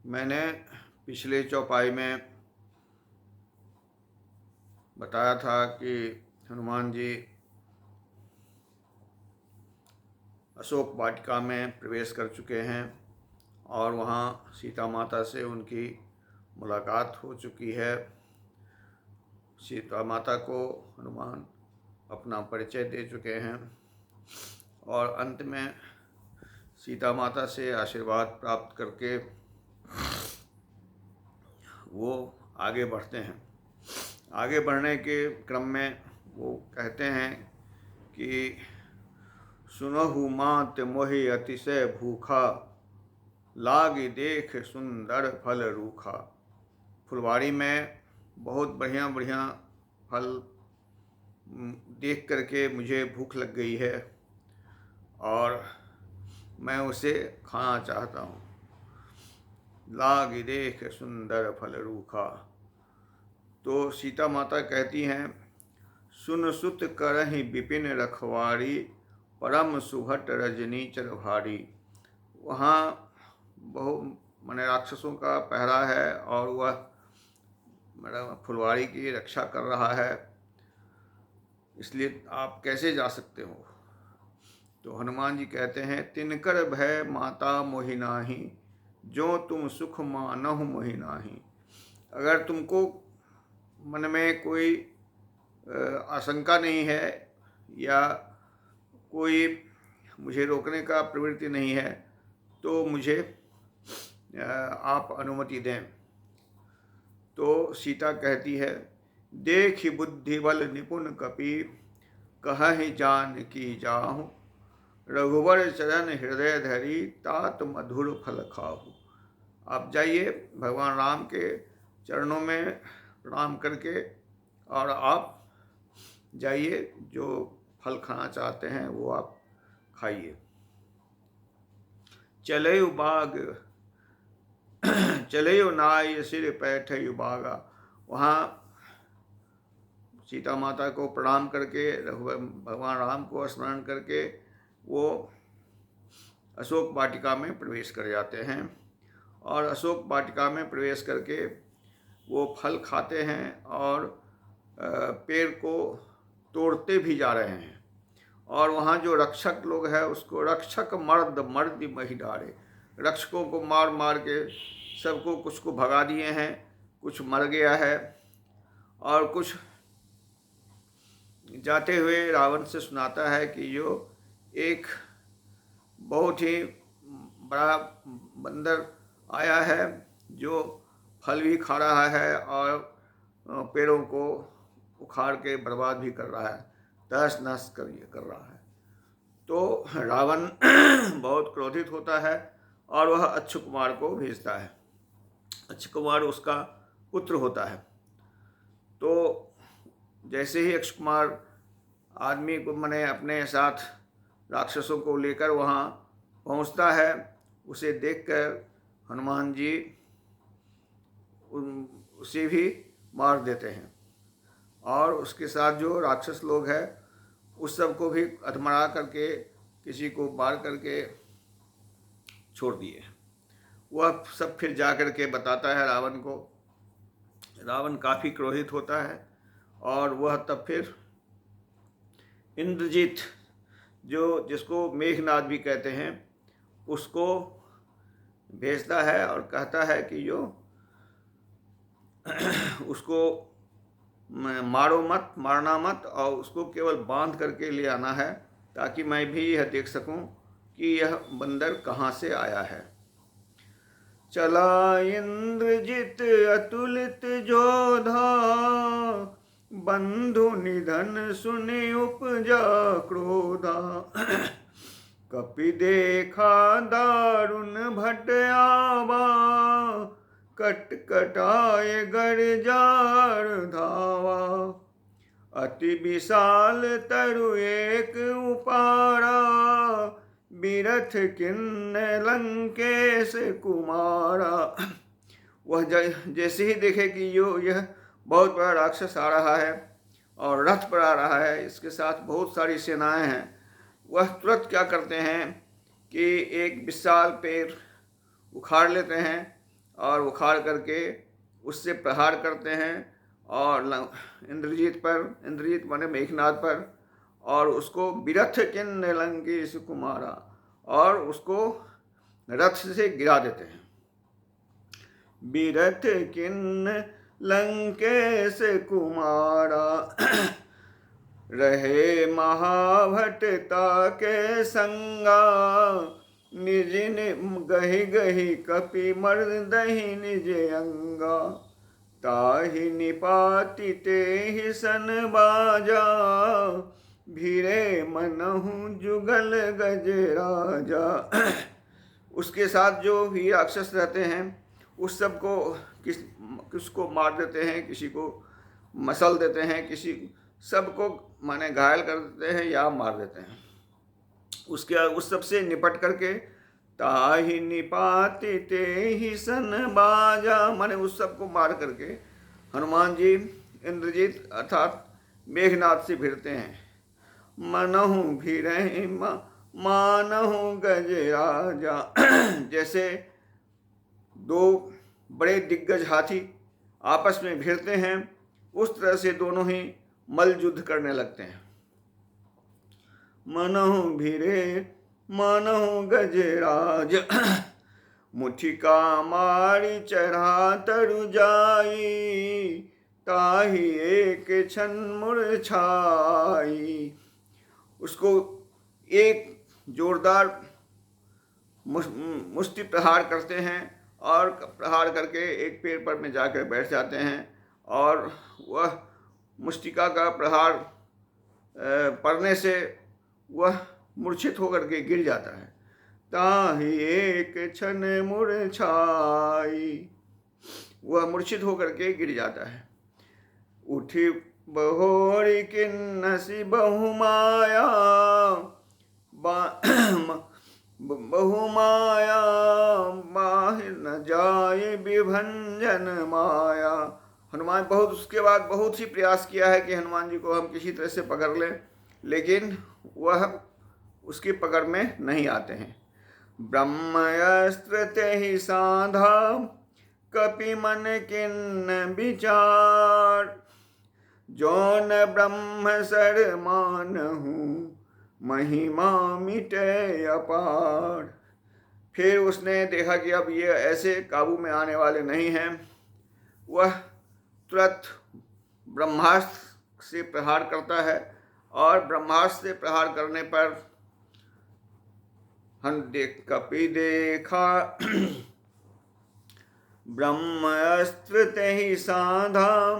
मैंने पिछले चौपाई में बताया था कि हनुमान जी अशोक वाटिका में प्रवेश कर चुके हैं और वहाँ सीता माता से उनकी मुलाकात हो चुकी है। सीता माता को हनुमान अपना परिचय दे चुके हैं और अंत में सीता माता से आशीर्वाद प्राप्त करके वो आगे बढ़ते हैं। आगे बढ़ने के क्रम में वो कहते हैं कि सुनहु मात मोहि अतिशय भूखा, लागी देख सुंदर फल रूखा। फुलवाड़ी में बहुत बढ़िया बढ़िया फल देख करके मुझे भूख लग गई है और मैं उसे खाना चाहता हूँ। लागी देख सुंदर फल रूखा। तो सीता माता कहती हैं, सुन सुत करहि विपिन रखवारी, परम सुभट रजनीचर भारी। वहाँ बहुत माने राक्षसों का पहरा है और वह फुलवाड़ी की रक्षा कर रहा है, इसलिए आप कैसे जा सकते हो। तो हनुमान जी कहते हैं, तिनकर भय माता मोहि नाही, जो तुम सुख मानहु मोहि नाही। अगर तुमको मन में कोई आशंका नहीं है या कोई मुझे रोकने का प्रवृत्ति नहीं है तो मुझे आप अनुमति दें। तो सीता कहती है, देखि बुद्धि बल निपुण कपि, कहहि जानकी जाहु, रघुवर चरण हृदय धरी, तात मधुर फल खाहु। आप जाइए भगवान राम के चरणों में प्रणाम करके और आप जाइए, जो फल खाना चाहते हैं वो आप खाइए। चलयु बाग चलयु नाय सिर पैठयु बागा। वहाँ सीता माता को प्रणाम करके भगवान राम को स्मरण करके वो अशोक वाटिका में प्रवेश कर जाते हैं और अशोक वाटिका में प्रवेश करके वो फल खाते हैं और पेड़ को तोड़ते भी जा रहे हैं। और वहाँ जो रक्षक लोग हैं उसको रक्षक मर्द मर्द मही डारे, रक्षकों को मार मार के सबको कुछ को भगा दिए हैं, कुछ मर गया है और कुछ जाते हुए रावण से सुनाता है कि जो एक बहुत ही बड़ा बंदर आया है जो फल भी खा रहा है और पेड़ों को उखाड़ के बर्बाद भी कर रहा है, तहस नहस कर रहा है। तो रावण बहुत क्रोधित होता है और वह अच्छु कुमार को भेजता है। अच्छु कुमार उसका पुत्र होता है। तो जैसे ही अच्छु कुमार आदमी को मने अपने साथ राक्षसों को लेकर वहाँ पहुँचता है, उसे देखकर हनुमान जी उसे भी मार देते हैं और उसके साथ जो राक्षस लोग हैं उस सब को भी अधमरा करके किसी को मार करके छोड़ दिए। वह सब फिर जा कर के बताता है रावण को। रावण काफ़ी क्रोधित होता है और वह तब फिर इंद्रजीत जो जिसको मेघनाद भी कहते हैं उसको भेजता है और कहता है कि जो उसको मारो मत, मारना मत और उसको केवल बांध करके ले आना है ताकि मैं भी यह देख सकूं कि यह बंदर कहाँ से आया है। चला इंद्रजित अतुलित जोधा, बंधु निधन सुनि उपजा क्रोधा। कपि देखा दारुण भट आवा, कट कटाए गर्जार धावा। अति विशाल तरु एक उपारा, बिरथ किन्न लंकेश कुमारा। वह जैसे ही देखे कि यह बहुत बड़ा राक्षस आ रहा है और रथ पर आ रहा है, इसके साथ बहुत सारी सेनाएं हैं, वह तुरंत क्या करते हैं कि एक विशाल पेड़ उखाड़ लेते हैं और उखाड़ करके उससे प्रहार करते हैं और इंद्रजीत माने मेघनाद पर, और उसको बिरथ किन्न लंकेश कुमारा, और उसको रथ से गिरा देते हैं। बिरथ किन्न लंकेश कुमारा, रहे महाभटता के संगा, निज गहि गहि कपि मर्दहि निज अंगा, ताहि निपाति तेहि सन बाजा, भीरे मनहु जुगल गज राजा। उसके साथ जो भी राक्षस रहते हैं उस सब को किसको मार देते हैं, किसी को मसल देते हैं, किसी सबको माने घायल कर देते हैं या मार देते हैं। उस सब से निपट करके ताहि निपाति तेहि सन बाजा, माने उस सब को मार करके हनुमान जी इंद्रजीत अर्थात मेघनाद से भिड़ते हैं। मनहु भिड़हि मानहु गज राजा, जैसे दो बड़े दिग्गज हाथी आपस में भिड़ते हैं उस तरह से दोनों ही मल्ल युद्ध करने लगते हैं। मनहु भिरे मानहु गजराज, मुठिका मारी चढ़ा तरु जाई, ताहि एक क्षण मूर्छाई। उसको एक जोरदार मुष्टि प्रहार करते हैं और प्रहार करके एक पेड़ पर में जाकर बैठ जाते हैं, और वह मुष्टिका का प्रहार पड़ने से वह मूर्छित होकर के गिर जाता है। ताहि एक क्षण मूर्छाई, वह मूर्छित होकर के गिर जाता है। उठी बहोरी किन्नसी बहुमाया, बहुमाया बाहिर न जाए विभंजन माया। हनुमान उसके बाद बहुत ही प्रयास किया है कि हनुमान जी को हम किसी तरह से पकड़ लें, लेकिन वह उसकी पकड़ में नहीं आते हैं। ब्रह्मस्त्र तेहि साधा, कपि मन किन्न विचार, जौन ब्रह्म सर मानहु, महिमा मिटे अपार। फिर उसने देखा कि अब ये ऐसे काबू में आने वाले नहीं हैं। वह तुरंत ब्रह्मास्त्र से प्रहार करता है, और ब्रह्मास्त्र से प्रहार करने पर कपि देखा ब्रह्मास्त्र तेहि साधा,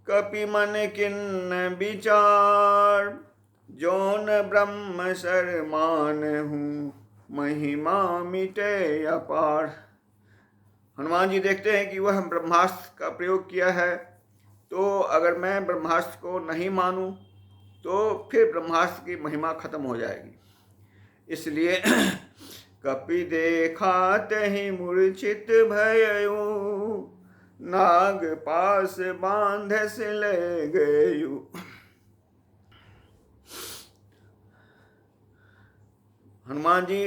कपि मन किन्न विचार, जौन ब्रह्म सर मानहु, महिमा मिटे अपार। हनुमान जी देखते हैं कि वह ब्रह्मास्त्र का प्रयोग किया है, तो अगर मैं ब्रह्मास्त्र को नहीं मानूं तो फिर ब्रह्मास्त्र की महिमा खत्म हो जाएगी। इसलिए कपि देखा तहि मूर्छित भयउ, नाग पास बांधस ले गयु। हनुमान जी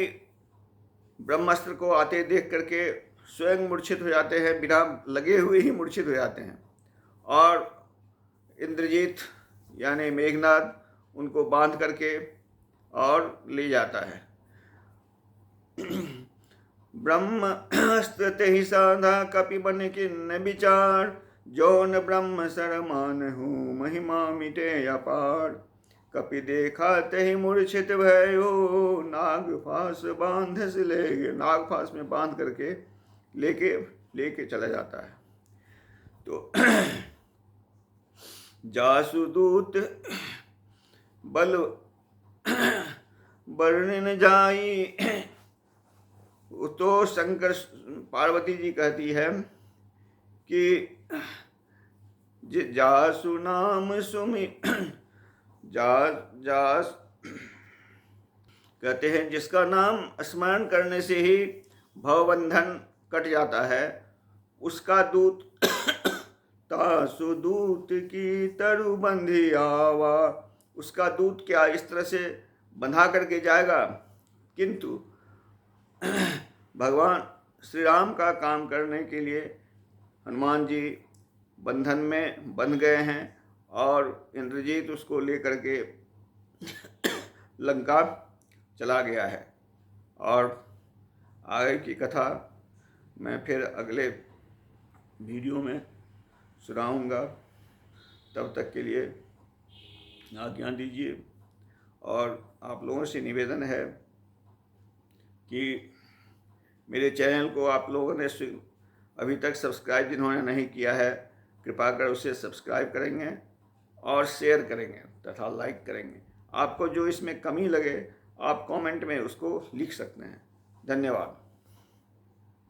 ब्रह्मास्त्र को आते देख करके स्वयं मूर्छित हो जाते हैं, बिना लगे हुए ही मूर्छित हो जाते हैं, और इंद्रजीत यानी मेघनाद उनको बांध करके और ले जाता है। ब्रह्मास्त्र तेहि साधा, कपि मन किन्न विचार, जौन ब्रह्म सर मानहु, महिमा मिटे अपार। कपि देखा तेहि मूर्छित भयो, नाग फास बांधस ले गए। नाग फास में बांध करके लेके चला जाता है। तो जासुदूत बल वर्णन जाई, तो शंकर पार्वती जी कहती है कि जासु नाम सुमि जास कहते हैं जिसका नाम स्मरण करने से ही भवबंधन कट जाता है, उसका दूत तासु दूत की तरु बंधी आवा। उसका दूत क्या इस तरह से बंधा करके जाएगा, किंतु भगवान श्री राम का काम करने के लिए हनुमान जी बंधन में बंध गए हैं और इंद्रजीत उसको लेकर के लंका चला गया है। और आगे की कथा मैं फिर अगले वीडियो में सुनाऊंगा। तब तक के लिए आज्ञा दीजिए। और आप लोगों से निवेदन है कि मेरे चैनल को आप लोगों ने अभी तक सब्सक्राइब जिन्होंने नहीं किया है, कृपा कर उसे सब्सक्राइब करेंगे और शेयर करेंगे तथा लाइक करेंगे। आपको जो इसमें कमी लगे आप कमेंट में उसको लिख सकते हैं। धन्यवाद।